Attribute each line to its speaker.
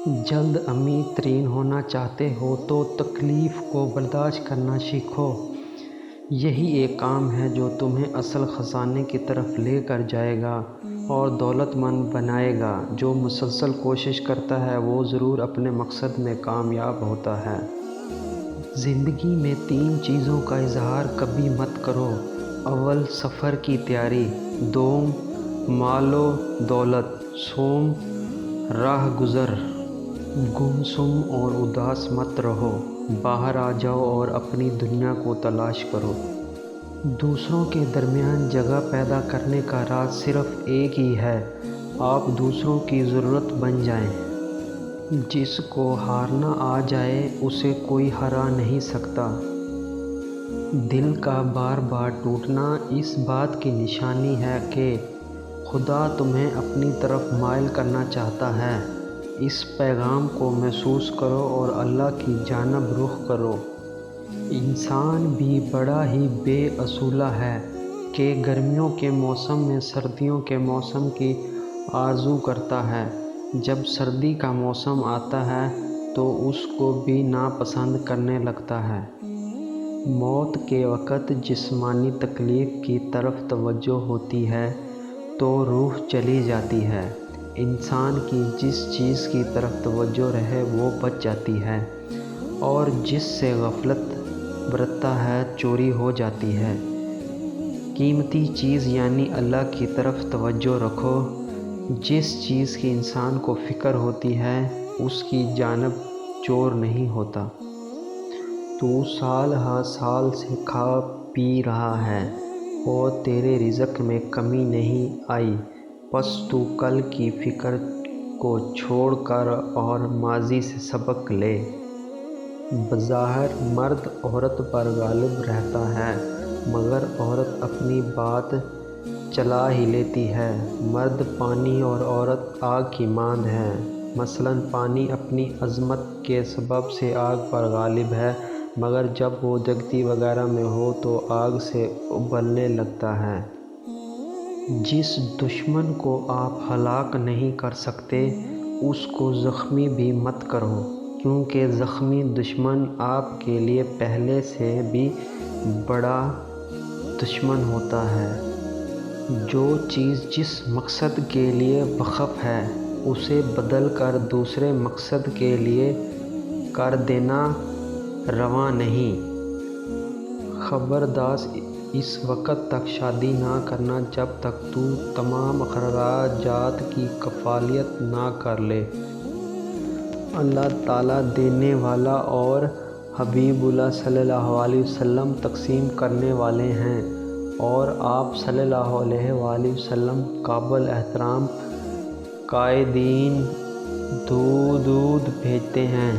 Speaker 1: جلد امید ترین ہونا چاہتے ہو تو تکلیف کو برداشت کرنا سیکھو۔ یہی ایک کام ہے جو تمہیں اصل خزانے کی طرف لے کر جائے گا اور دولت مند بنائے گا۔ جو مسلسل کوشش کرتا ہے وہ ضرور اپنے مقصد میں کامیاب ہوتا ہے۔ زندگی میں 3 چیزوں کا اظہار کبھی مت کرو۔ اول سفر کی تیاری، دوم مال و دولت، سوم راہ گزر۔ گمسم اور اداس مت رہو، باہر آ جاؤ اور اپنی دنیا کو تلاش کرو۔ دوسروں کے درمیان جگہ پیدا کرنے کا راز صرف ایک ہی ہے، آپ دوسروں کی ضرورت بن جائیں۔ جس کو ہارنا آ جائے اسے کوئی ہرا نہیں سکتا۔ دل کا بار بار ٹوٹنا اس بات کی نشانی ہے کہ خدا تمہیں اپنی طرف مائل کرنا چاہتا ہے۔ اس پیغام کو محسوس کرو اور اللہ کی جانب رخ کرو۔ انسان بھی بڑا ہی بے اصولہ ہے کہ گرمیوں کے موسم میں سردیوں کے موسم کی آرزو کرتا ہے، جب سردی کا موسم آتا ہے تو اس کو بھی ناپسند کرنے لگتا ہے۔ موت کے وقت جسمانی تکلیف کی طرف توجہ ہوتی ہے تو روح چلی جاتی ہے۔ انسان کی جس چیز کی طرف توجہ رہے وہ بچ جاتی ہے، اور جس سے غفلت برتتا ہے چوری ہو جاتی ہے۔ قیمتی چیز یعنی اللہ کی طرف توجہ رکھو۔ جس چیز کی انسان کو فکر ہوتی ہے اس کی جانب چور نہیں ہوتا۔ تو سال ہر سال سے کھا پی رہا ہے اور تیرے رزق میں کمی نہیں آئی، پس تو کل کی فکر کو چھوڑ کر اور ماضی سے سبق لے۔ بظاہر مرد عورت پر غالب رہتا ہے مگر عورت اپنی بات چلا ہی لیتی ہے۔ مرد پانی اور عورت آگ کی مانند ہے۔ مثلاً پانی اپنی عظمت کے سبب سے آگ پر غالب ہے، مگر جب وہ جگتی وغیرہ میں ہو تو آگ سے ابلنے لگتا ہے۔ جس دشمن کو آپ ہلاک نہیں کر سکتے اس کو زخمی بھی مت کرو، کیونکہ زخمی دشمن آپ کے لیے پہلے سے بھی بڑا دشمن ہوتا ہے۔ جو چیز جس مقصد کے لیے وقف ہے اسے بدل کر دوسرے مقصد کے لیے کر دینا روا نہیں۔ خبردار اس وقت تک شادی نہ کرنا جب تک تو تمام اخراجات کی کفالت نہ کر لے۔ اللہ تعالیٰ دینے والا اور حبیب اللہ صلی اللہ علیہ وسلم تقسیم کرنے والے ہیں، اور آپ صلی اللہ علیہ وآلہ وسلم قابل احترام قائدین درود بھیجتے ہیں۔